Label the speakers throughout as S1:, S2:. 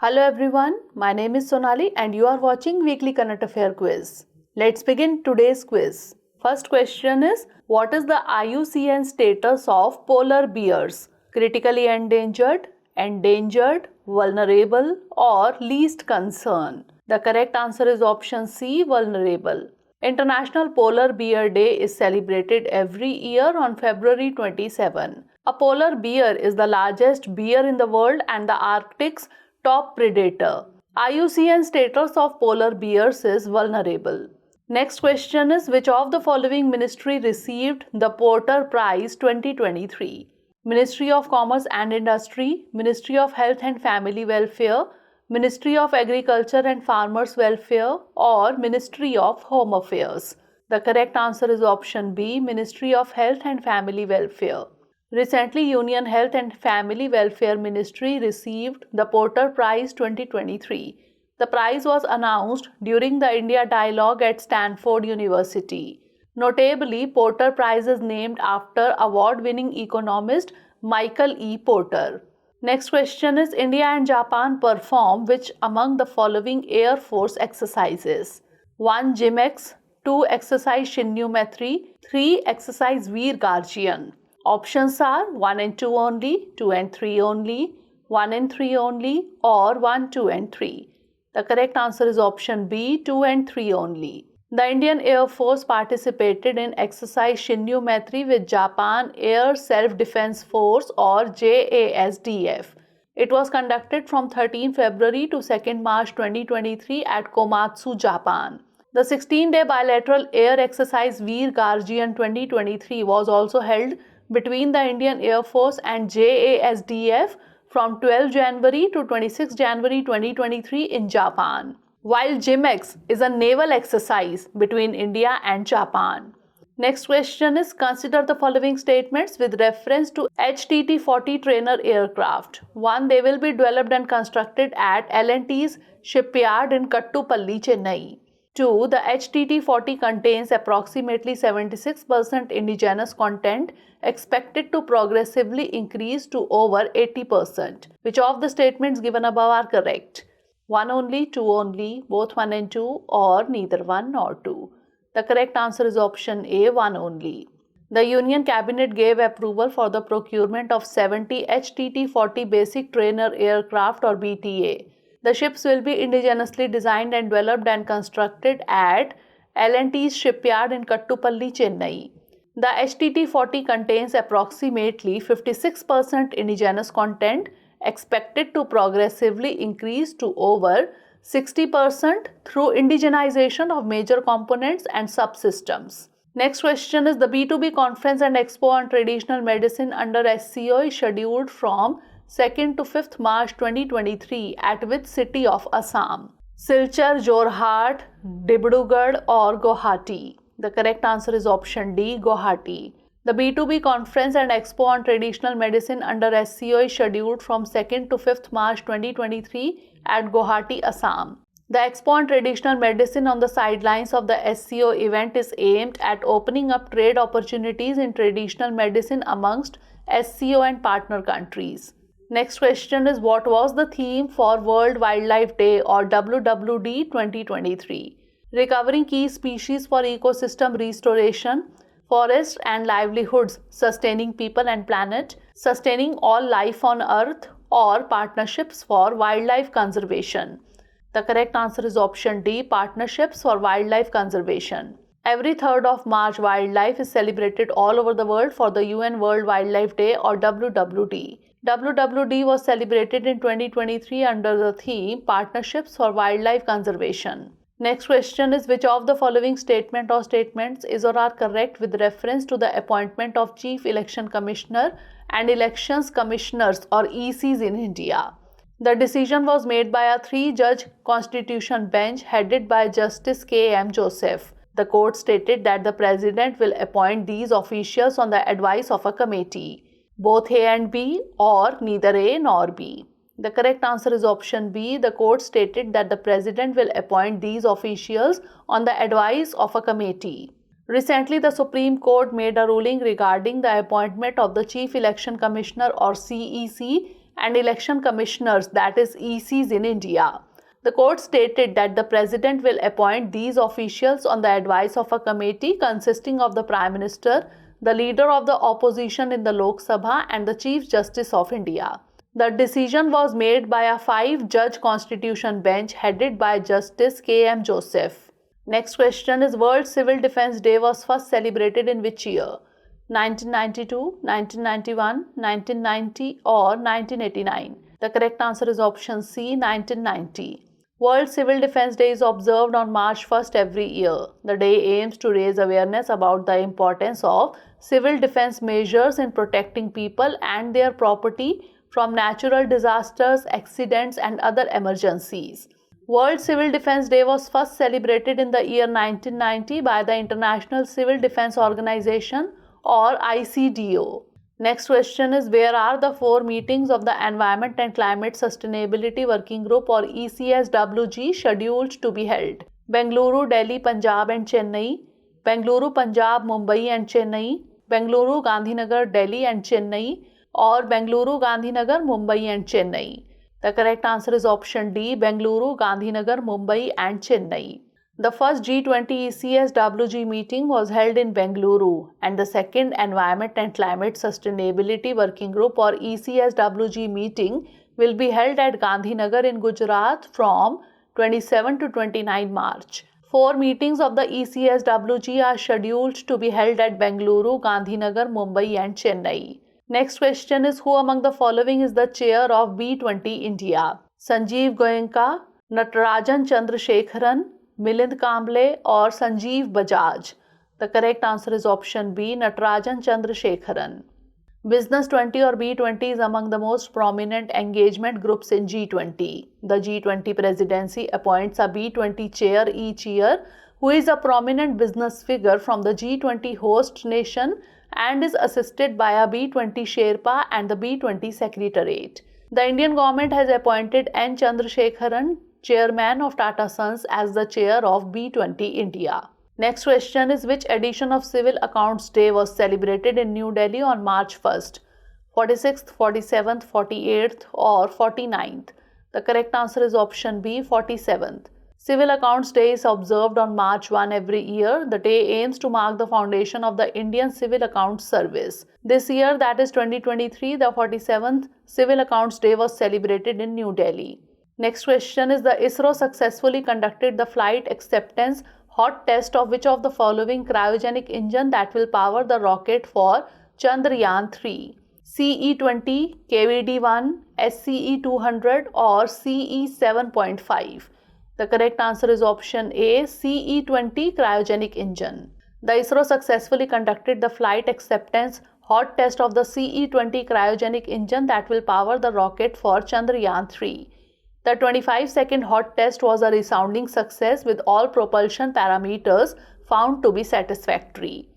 S1: Hello everyone, my name is Sonali and you are watching Weekly Current Affair Quiz. Let's begin today's quiz. First question is, what is the IUCN status of polar bears? Critically endangered, endangered, vulnerable or least concern? The correct answer is option C, vulnerable. International Polar Bear Day is celebrated every year on February 27. A polar bear is the largest bear in the world and the Arctic's top predator. IUCN status of polar bears is vulnerable. Next question is, which of the following ministry received the Porter Prize 2023? Ministry of Commerce and Industry, Ministry of Health and Family Welfare, Ministry of Agriculture and Farmers Welfare or Ministry of Home Affairs. The correct answer is option B, Ministry of Health and Family Welfare. Recently, Union Health and Family Welfare Ministry received the Porter Prize 2023. The prize was announced during the India Dialogue at Stanford University. Notably, Porter Prize is named after award-winning economist Michael E. Porter. Next question is, India and Japan perform which among the following Air Force exercises? 1. JIMEX, 2. Exercise Shinyu-Maitri, 3. Exercise Veer Guardian. Options are 1 and 2 only, 2 and 3 only, 1 and 3 only or 1, 2 and 3. The correct answer is option B, 2 and 3 only. The Indian Air Force participated in Exercise Shinyu-Maitri with Japan Air Self-Defense Force or JASDF. It was conducted from 13 February to 2 March 2023 at Komatsu, Japan. The 16-day bilateral air exercise Veer Guardian 2023 was also held between the Indian Air Force and JASDF from 12 January to 26 January 2023 in Japan, while JIMEX is a naval exercise between India and Japan. Next question is, consider the following statements with reference to HTT-40 Trainer Aircraft. 1. They will be developed and constructed at L&T's shipyard in Kattupalli, Chennai. 2. The HTT-40 contains approximately 76% indigenous content, expected to progressively increase to over 80%. Which of the statements given above are correct? 1 only, 2 only, both 1 and 2 or neither 1 nor 2. The correct answer is option A, 1 only. The Union Cabinet gave approval for the procurement of 70 HTT-40 Basic Trainer Aircraft or BTA. The ships will be indigenously designed and developed and constructed at L&T's shipyard in Kattupalli, Chennai. The HTT-40 contains approximately 56% indigenous content, expected to progressively increase to over 60% through indigenization of major components and subsystems. Next question is, the B2B Conference and Expo on Traditional Medicine under SCO is scheduled from 2nd to 5th March 2023 at which city of Assam? Silchar, Jorhat, Dibrugarh or Guwahati? The correct answer is option D, Guwahati. The B2B Conference and Expo on Traditional Medicine under SCO is scheduled from 2nd to 5th March 2023 at Guwahati, Assam. The Expo on Traditional Medicine on the sidelines of the SCO event is aimed at opening up trade opportunities in traditional medicine amongst SCO and partner countries. Next question is, what was the theme for World Wildlife Day or WWD 2023? Recovering key species for ecosystem restoration, forests and livelihoods, sustaining people and planet, sustaining all life on earth or partnerships for wildlife conservation. The correct answer is option D, partnerships for wildlife conservation. Every 3rd of March, wildlife is celebrated all over the world for the UN World Wildlife Day or WWD. WWD was celebrated in 2023 under the theme Partnerships for Wildlife Conservation. Next question is, which of the following statement or statements is or are correct with reference to the appointment of Chief Election Commissioner and Elections Commissioners or ECs in India? The decision was made by a 3-judge constitution bench headed by Justice K.M. Joseph. The court stated that the President will appoint these officials on the advice of a committee, both A and B or neither A nor B. The correct answer is option B. The court stated that the President will appoint these officials on the advice of a committee. Recently, the Supreme Court made a ruling regarding the appointment of the Chief Election Commissioner or CEC and election commissioners, that is ECs in India. The court stated that the president will appoint these officials on the advice of a committee consisting of the Prime Minister, the leader of the opposition in the Lok Sabha, and the Chief Justice of India. The decision was made by a 5-judge constitution bench headed by Justice K.M. Joseph. Next question is, World Civil Defence Day was first celebrated in which year? 1992, 1991, 1990 or 1989? The correct answer is option C, 1990. World Civil Defence Day is observed on March 1st every year. The day aims to raise awareness about the importance of civil defence measures in protecting people and their property from natural disasters, accidents and other emergencies. World Civil Defence Day was first celebrated in the year 1990 by the International Civil Defence Organization or ICDO. Next question is, where are the 4 meetings of the Environment and Climate Sustainability Working Group or ECSWG scheduled to be held? Bengaluru, Delhi, Punjab and Chennai, Bengaluru, Punjab, Mumbai and Chennai, Bengaluru, Gandhinagar, Delhi and Chennai or Bengaluru, Gandhinagar, Mumbai and Chennai? The correct answer is option D, Bengaluru, Gandhinagar, Mumbai and Chennai. The first G20 ECSWG meeting was held in Bengaluru and the second Environment and Climate Sustainability Working Group or ECSWG meeting will be held at Gandhinagar in Gujarat from 27 to 29 March. 4 meetings of the ECSWG are scheduled to be held at Bengaluru, Gandhinagar, Mumbai and Chennai. Next question is, who among the following is the chair of B20 India? Sanjeev Goenka, Natarajan Chandrasekharan, Milind Kamble or Sanjeev Bajaj? The correct answer is option B, Natarajan Chandrasekharan. Business 20 or B20 is among the most prominent engagement groups in G20. The G20 presidency appoints a B20 chair each year who is a prominent business figure from the G20 host nation and is assisted by a B20 Sherpa and the B20 Secretariat. The Indian government has appointed N. Chandrasekharan, Chairman of Tata Sons, as the chair of B20 India. Next question is, which edition of Civil Accounts Day was celebrated in New Delhi on March 1st? 46th, 47th, 48th or 49th? The correct answer is option B, 47th. Civil Accounts Day is observed on March 1 every year. The day aims to mark the foundation of the Indian Civil Accounts Service. This year, that is 2023, the 47th Civil Accounts Day was celebrated in New Delhi. Next question is, the ISRO successfully conducted the flight acceptance hot test of which of the following cryogenic engine that will power the rocket for Chandrayaan-3? CE-20, KVD-1, SCE-200 or CE-7.5? The correct answer is option A, CE-20 cryogenic engine. The ISRO successfully conducted the flight acceptance hot test of the CE-20 cryogenic engine that will power the rocket for Chandrayaan-3. The 25-second hot test was a resounding success with all propulsion parameters found to be satisfactory.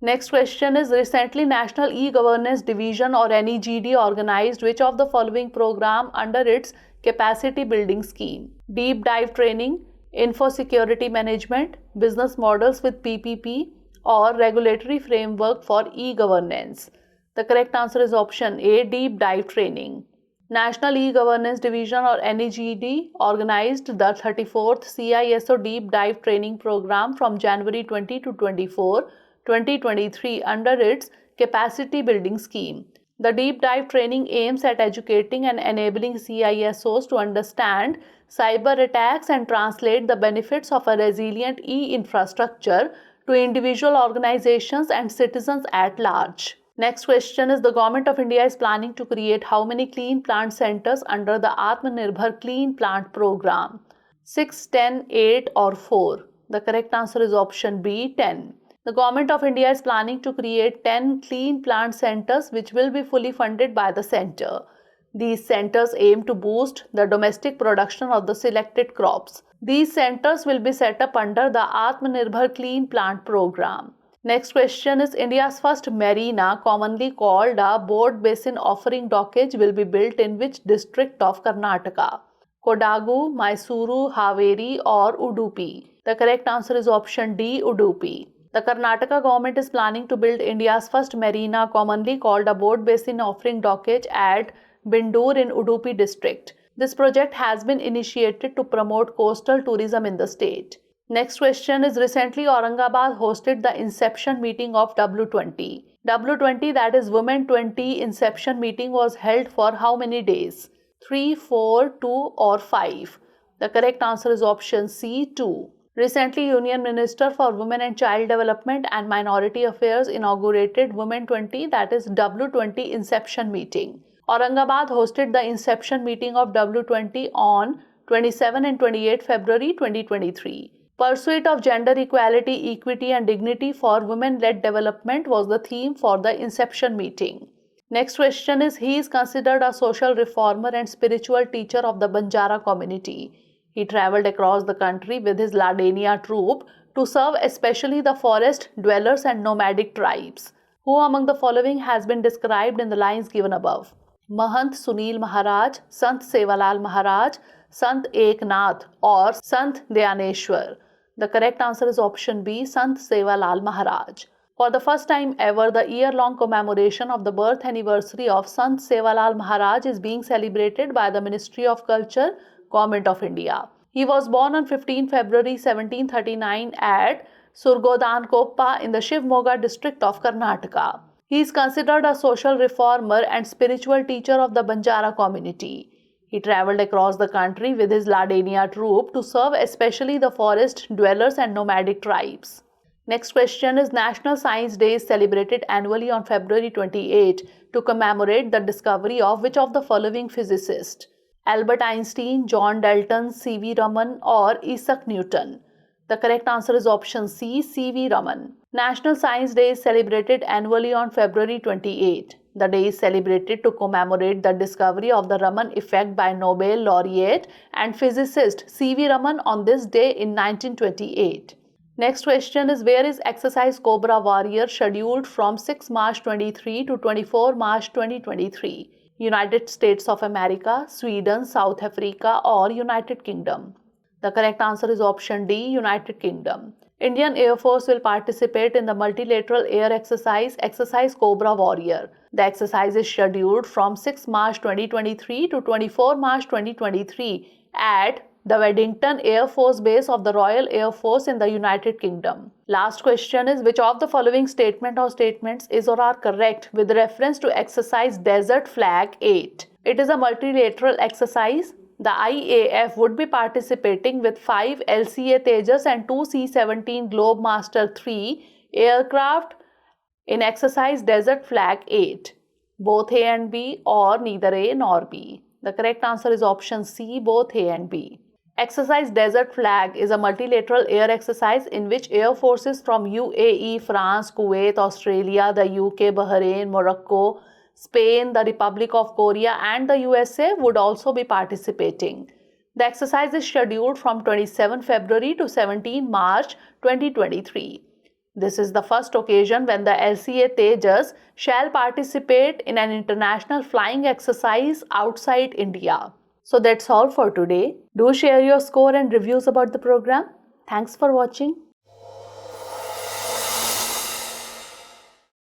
S1: Next question is, recently National E-Governance Division or NeGD organized which of the following program under its capacity building scheme? Deep dive training, info security management, business models with PPP or regulatory framework for e-governance? The correct answer is option A, deep dive training. National E-Governance Division or NeGD organized the 34th CISO Deep Dive Training Program from January 20 to 24, 2023 under its Capacity Building Scheme. The Deep Dive Training aims at educating and enabling CISOs to understand cyber attacks and translate the benefits of a resilient e-infrastructure to individual organizations and citizens at large. Next question is, the Government of India is planning to create how many clean plant centers under the Atmanirbhar Clean Plant Program? 6, 10, 8 or 4? The correct answer is option B, 10. The Government of India is planning to create 10 clean plant centers which will be fully funded by the centre. These centers aim to boost the domestic production of the selected crops. These centers will be set up under the Atmanirbhar Clean Plant Program. Next question is, India's first Marina, commonly called a board basin offering dockage, will be built in which district of Karnataka? Kodagu, Mysuru, Haveri or Udupi? The correct answer is option D, Udupi. The Karnataka government is planning to build India's first marina, commonly called a board basin offering dockage, at Bindur in Udupi district. This project has been initiated to promote coastal tourism in the state. Next question is, recently Aurangabad hosted the Inception Meeting of W20. W20, that is Women 20 Inception Meeting, was held for how many days? 3, 4, 2 or 5? The correct answer is option C, 2. Recently, Union Minister for Women and Child Development and Minority Affairs inaugurated Women 20, that is W20 Inception Meeting. Aurangabad hosted the Inception Meeting of W20 on 27 and 28 February 2023. Pursuit of gender equality, equity and dignity for women-led development was the theme for the Inception Meeting. Next question is, he is considered a social reformer and spiritual teacher of the Banjara community. He travelled across the country with his Ladeniya Troup to serve especially the forest dwellers and nomadic tribes. Who among the following has been described in the lines given above? Mahant Sunil Maharaj, Sant Sevalal Maharaj, Sant Eknath or Sant Dhyaneshwar. The correct answer is option B, Sant Sevalal Maharaj. For the first time ever, the year-long commemoration of the birth anniversary of Sant Sevalal Maharaj is being celebrated by the Ministry of Culture, Government of India. He was born on 15 February 1739 at Surgodankoppa in the Shivmoga district of Karnataka. He is considered a social reformer and spiritual teacher of the Banjara community. He travelled across the country with his Ladeniya Troup to serve especially the forest dwellers and nomadic tribes. Next question is, National Science Day is celebrated annually on February 28 to commemorate the discovery of which of the following physicists? Albert Einstein, John Dalton, C.V. Raman or Isaac Newton? The correct answer is option C, C.V. Raman. National Science Day is celebrated annually on February 28. The day is celebrated to commemorate the discovery of the Raman effect by Nobel laureate and physicist C.V. Raman on this day in 1928. Next question is, where is Exercise Cobra Warrior scheduled from 6 March 23 to 24 March 2023? United States of America, Sweden, South Africa or United Kingdom? The correct answer is option D, United Kingdom. Indian Air Force will participate in the multilateral air exercise, Exercise Cobra Warrior. The exercise is scheduled from 6 March 2023 to 24 March 2023 at the Weddington Air Force Base of the Royal Air Force in the United Kingdom. Last question is, which of the following statement or statements is or are correct with reference to Exercise Desert Flag VIII? It is a multilateral exercise. The IAF would be participating with 5 LCA Tejas and 2 C-17 Globemaster III aircraft in Exercise Desert Flag VIII. Both A and B or neither A nor B. The correct answer is option C, both A and B. Exercise Desert Flag is a multilateral air exercise in which air forces from UAE, France, Kuwait, Australia, the UK, Bahrain, Morocco, Spain, the Republic of Korea and the USA would also be participating. The exercise is scheduled from 27 February to 17 March 2023. This is the first occasion when the LCA Tejas shall participate in an international flying exercise outside India. So that's all for today. Do share your score and reviews about the program. Thanks for watching.